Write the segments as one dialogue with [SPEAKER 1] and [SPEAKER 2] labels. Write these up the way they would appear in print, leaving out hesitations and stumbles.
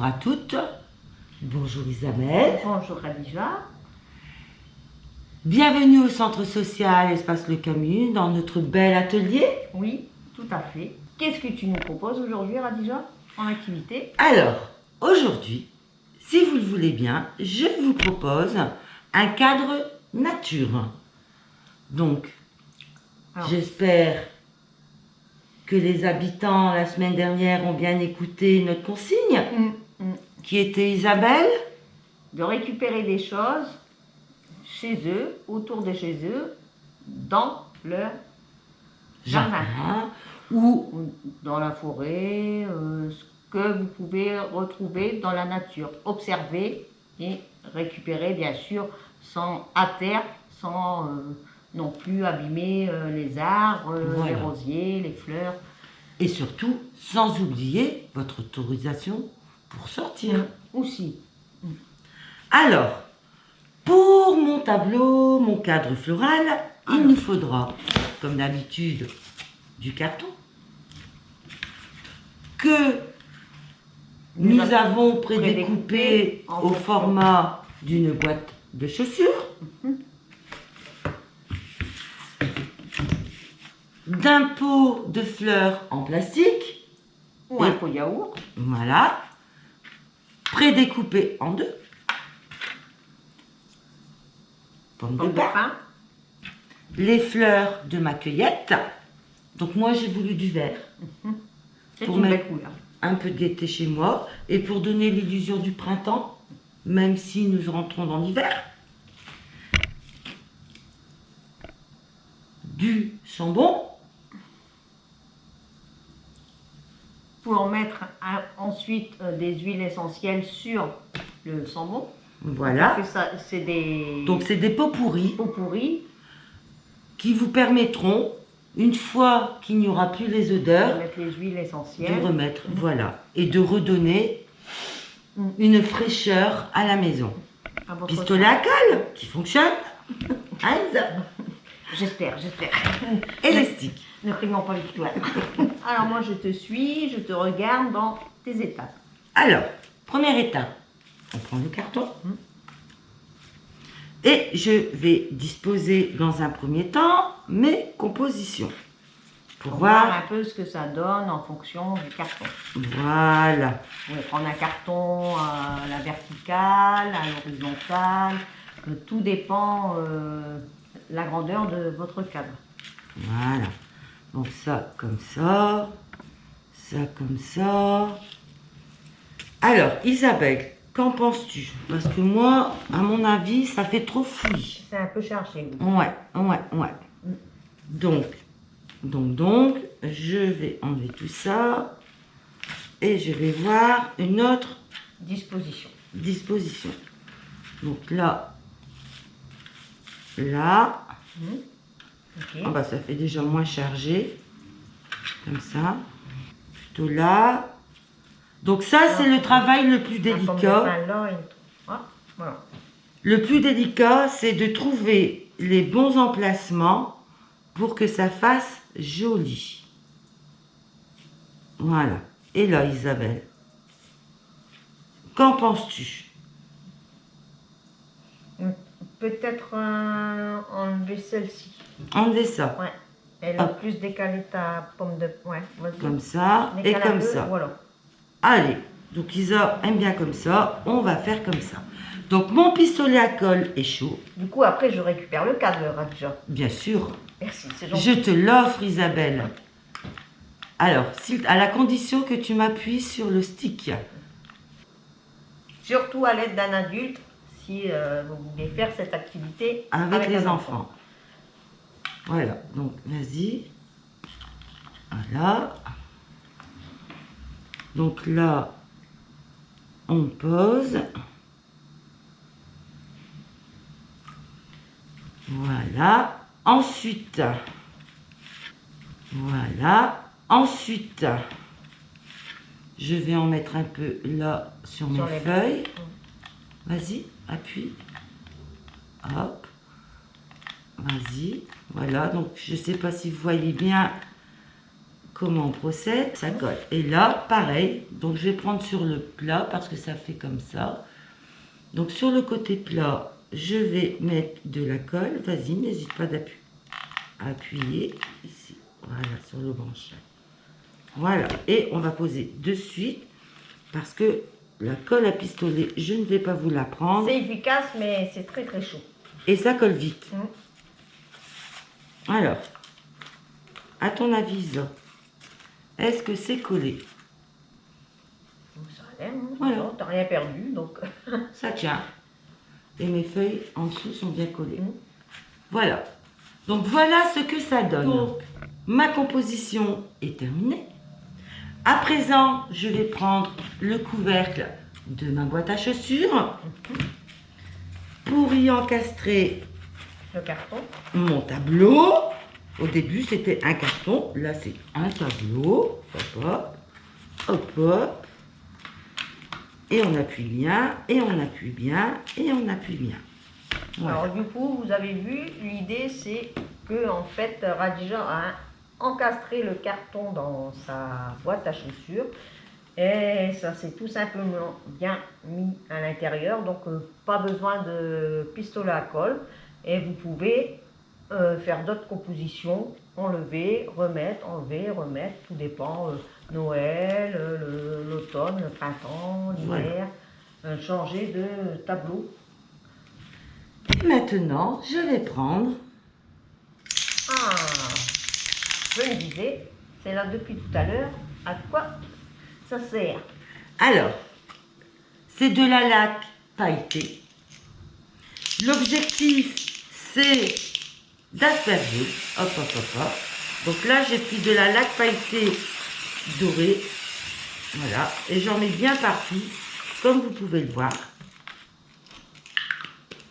[SPEAKER 1] à toutes. Bonjour Isabelle.
[SPEAKER 2] Bonjour Khadija.
[SPEAKER 1] Bienvenue au centre social Espace Le Camus dans notre bel atelier.
[SPEAKER 2] Oui, tout à fait. Qu'est-ce que tu nous proposes aujourd'hui Khadija en activité?
[SPEAKER 1] Alors, aujourd'hui, si vous le voulez bien, je vous propose un cadre nature. Donc, j'espère que les habitants la semaine dernière ont bien écouté notre consigne, qui était Isabelle.
[SPEAKER 2] De récupérer des choses chez eux, autour de chez eux, dans leur jardin.
[SPEAKER 1] Ou
[SPEAKER 2] dans la forêt, ce que vous pouvez retrouver dans la nature. Observer et récupérer, bien sûr, sans à terre, sans non plus abîmer les arbres,
[SPEAKER 1] Voilà.
[SPEAKER 2] les rosiers, les fleurs.
[SPEAKER 1] Et surtout, sans oublier votre autorisation pour sortir.
[SPEAKER 2] Aussi.
[SPEAKER 1] Alors, pour mon tableau, mon cadre floral, il nous faudra, comme d'habitude, du carton que nous avons prédécoupé au format d'une boîte de chaussures, d'un pot de fleurs en plastique,
[SPEAKER 2] ou un pot yaourt,
[SPEAKER 1] voilà, prédécoupé en deux, pommes de pin, les fleurs de ma cueillette. Donc moi j'ai voulu du vert
[SPEAKER 2] pour mettre
[SPEAKER 1] un peu de gaieté chez moi et pour donner l'illusion du printemps, même si nous rentrons dans l'hiver. Du sambon.
[SPEAKER 2] Pour mettre ensuite des huiles essentielles sur le sambon.
[SPEAKER 1] Voilà. Donc c'est des pots pourris. Qui vous permettront, une fois qu'il n'y aura plus les odeurs,
[SPEAKER 2] de mettre les huiles essentielles.
[SPEAKER 1] De remettre, voilà. Et de redonner une fraîcheur à la maison. Pistolet à colle qui fonctionne. Hein,
[SPEAKER 2] J'espère.
[SPEAKER 1] Élastique.
[SPEAKER 2] Ne craignons pas l'histoire. Alors moi je te suis, je te regarde dans tes étapes.
[SPEAKER 1] Alors, première étape, on prend le carton. Et je vais disposer dans un premier temps mes compositions. Pour voir
[SPEAKER 2] un peu ce que ça donne en fonction du carton.
[SPEAKER 1] Voilà.
[SPEAKER 2] Vous pouvez prendre un carton à la verticale, à l'horizontale. Tout dépend la grandeur de votre cadre.
[SPEAKER 1] Voilà. Donc ça comme ça. Ça comme ça. Alors, Isabelle, qu'en penses-tu? Parce que moi, à mon avis, ça fait trop fouillis.
[SPEAKER 2] C'est un peu chargé.
[SPEAKER 1] Ouais. Donc, je vais enlever tout ça. Et je vais voir une autre disposition. Donc là.
[SPEAKER 2] Okay.
[SPEAKER 1] Ah bah, ça fait déjà moins chargé. Comme ça. Plutôt là. Donc ça, c'est le travail le plus délicat.
[SPEAKER 2] Voilà.
[SPEAKER 1] Le plus délicat, c'est de trouver les bons emplacements pour que ça fasse joli. Voilà. Et là, Isabelle, qu'en penses-tu?
[SPEAKER 2] Peut-être enlever celle-ci.
[SPEAKER 1] Enlever ça.
[SPEAKER 2] Ouais. Elle a plus décalé ta pomme de... Ouais,
[SPEAKER 1] comme ça et comme ça.
[SPEAKER 2] Voilà.
[SPEAKER 1] Allez, donc Isa aime bien comme ça, on va faire comme ça. Donc mon pistolet à colle est chaud.
[SPEAKER 2] Du coup, après, je récupère le cadre, Radja.
[SPEAKER 1] Bien sûr.
[SPEAKER 2] Merci, c'est gentil.
[SPEAKER 1] Je te l'offre, Isabelle. Alors, à la condition que tu m'appuies sur le stick.
[SPEAKER 2] Surtout à l'aide d'un adulte, si vous voulez faire cette activité
[SPEAKER 1] avec les enfants. Voilà, donc vas-y. Voilà. Donc là, on pose. Voilà. Ensuite, je vais en mettre un peu là sur mes feuilles. Vas-y, appuie. Hop. Vas-y. Voilà, donc je ne sais pas si vous voyez bien comment on procède, ça colle. Et là, pareil, donc je vais prendre sur le plat parce que ça fait comme ça. Donc sur le côté plat, je vais mettre de la colle. Vas-y, n'hésite pas d'appuyer ici, voilà, sur le branchage. Voilà, et on va poser de suite parce que la colle à pistolet, je ne vais pas vous la prendre.
[SPEAKER 2] C'est efficace, mais c'est très très chaud.
[SPEAKER 1] Et ça colle vite. Alors, à ton avis, Zo, est-ce que c'est collé?
[SPEAKER 2] Ça a l'air, hein.
[SPEAKER 1] Voilà.
[SPEAKER 2] T'as rien perdu, donc...
[SPEAKER 1] Ça tient. Et mes feuilles en dessous sont bien collées. Voilà. Donc voilà ce que ça donne. Donc, ma composition est terminée. À présent, je vais prendre le couvercle de ma boîte à chaussures pour y encastrer
[SPEAKER 2] Le carton.
[SPEAKER 1] mon tableau. Au début, c'était un carton. Là, c'est un tableau. Hop, hop. Hop, hop. Et on appuie bien, et on appuie bien, et on appuie bien. Voilà.
[SPEAKER 2] Alors du coup, vous avez vu, l'idée c'est que en fait, Radija a encastré le carton dans sa boîte à chaussures. Et ça s'est tout simplement bien mis à l'intérieur. Donc pas besoin de pistolet à colle. Et vous pouvez faire d'autres compositions, enlever, remettre, enlever, remettre, tout dépend, Noël, l'automne, le printemps, l'hiver, changer de tableau.
[SPEAKER 1] Et maintenant, je vais prendre...
[SPEAKER 2] Ah, je me disais, c'est là depuis tout à l'heure, à quoi ça sert?
[SPEAKER 1] Alors, c'est de la laque pailletée. L'objectif, c'est d'asperger. Hop, hop, hop, hop. Donc là, j'ai pris de la laque pailletée dorée. Voilà. Et j'en mets bien partout, comme vous pouvez le voir.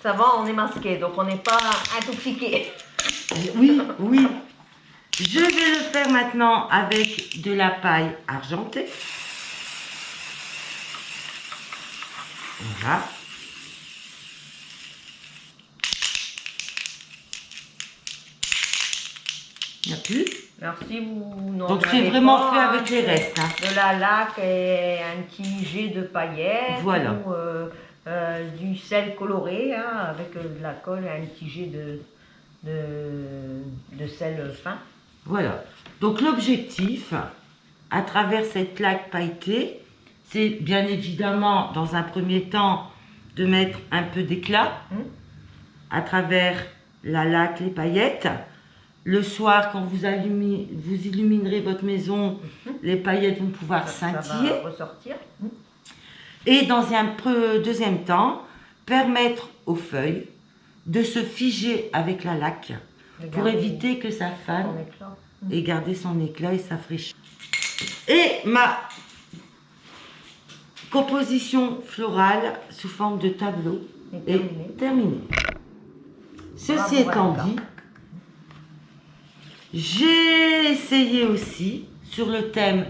[SPEAKER 2] Ça va, on est masqué, donc on n'est pas intoxiqué.
[SPEAKER 1] Oui, oui. Je vais le faire maintenant avec de la paille argentée. Voilà. Il n'y a plus.
[SPEAKER 2] Alors si vous n'en
[SPEAKER 1] Donc c'est
[SPEAKER 2] avez
[SPEAKER 1] vraiment
[SPEAKER 2] pas,
[SPEAKER 1] fait avec les restes. Hein.
[SPEAKER 2] de la laque et un petit jet de paillettes,
[SPEAKER 1] Voilà.
[SPEAKER 2] ou du sel coloré, hein, avec de la colle et un petit jet de sel fin.
[SPEAKER 1] Voilà. Donc l'objectif, à travers cette laque pailletée, c'est bien évidemment, dans un premier temps, de mettre un peu d'éclat à travers la laque, les paillettes. Le soir, quand vous illuminerez votre maison, les paillettes vont pouvoir scintiller.
[SPEAKER 2] Ça va ressortir.
[SPEAKER 1] Et dans un deuxième temps, permettre aux feuilles de se figer avec la laque pour éviter que ça fane et garder son éclat et sa fraîcheur. Et ma composition florale sous forme de tableau est terminée. Ceci étant dit, j'ai essayé aussi sur le thème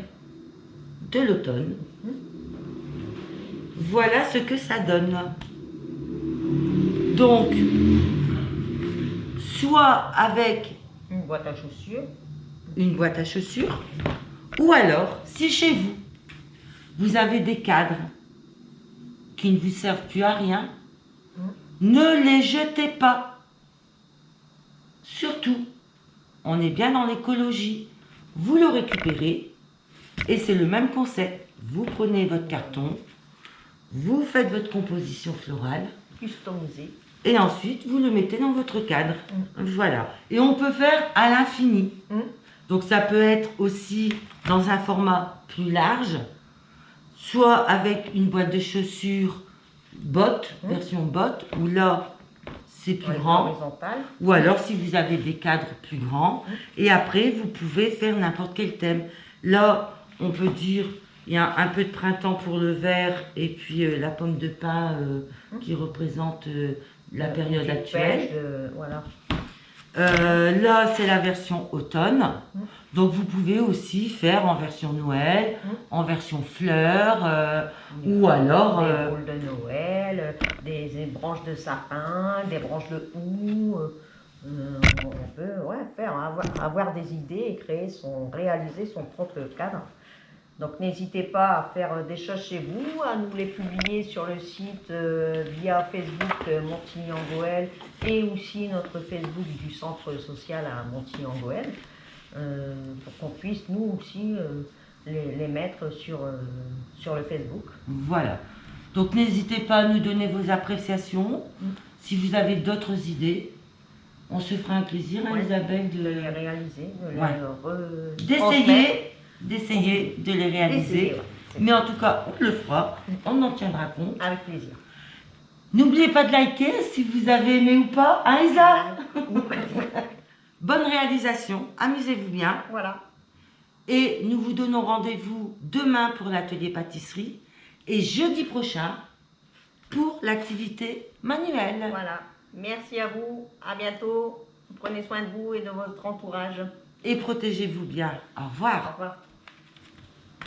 [SPEAKER 1] de l'automne. Voilà ce que ça donne. Donc, soit avec
[SPEAKER 2] une boîte à chaussures,
[SPEAKER 1] ou alors, si chez vous, vous avez des cadres qui ne vous servent plus à rien, ne les jetez pas. Surtout, on est bien dans l'écologie. Vous le récupérez et c'est le même concept. Vous prenez votre carton, vous faites votre composition florale,
[SPEAKER 2] customisée,
[SPEAKER 1] et ensuite vous le mettez dans votre cadre. Voilà. Et on peut faire à l'infini. Donc ça peut être aussi dans un format plus large, soit avec une boîte de chaussures botte, version botte, où là c'est plus grand, ou alors si vous avez des cadres plus grands, et après vous pouvez faire n'importe quel thème. Là on peut dire il y a un peu de printemps pour le vert et puis la pomme de pin qui représente la période actuelle.
[SPEAKER 2] Voilà.
[SPEAKER 1] Là c'est la version automne, donc vous pouvez aussi faire en version Noël, en version fleurs, ou alors
[SPEAKER 2] des boules de Noël, des branches de sapin, des branches de houx, On peut avoir des idées et réaliser son propre cadre. Donc n'hésitez pas à faire des choses chez vous, à nous les publier sur le site via Facebook Montigny-en-Gohelle et aussi notre Facebook du centre social à Montigny-en-Gohelle, pour qu'on puisse nous aussi les mettre sur le Facebook.
[SPEAKER 1] Voilà. Donc n'hésitez pas à nous donner vos appréciations. Si vous avez d'autres idées, on se fera un plaisir, hein, Isabelle,
[SPEAKER 2] de les réaliser,
[SPEAKER 1] d'essayer de les réaliser. Mais en tout cas, on le fera, on en tiendra compte.
[SPEAKER 2] Avec plaisir.
[SPEAKER 1] N'oubliez pas de liker si vous avez aimé ou pas, hein Isa? Bonne réalisation, amusez-vous bien.
[SPEAKER 2] Voilà.
[SPEAKER 1] Et nous vous donnons rendez-vous demain pour l'atelier pâtisserie et jeudi prochain pour l'activité manuelle.
[SPEAKER 2] Voilà. Merci à vous. À bientôt. Prenez soin de vous et de votre entourage.
[SPEAKER 1] Et protégez-vous bien. Au revoir.
[SPEAKER 2] Au revoir.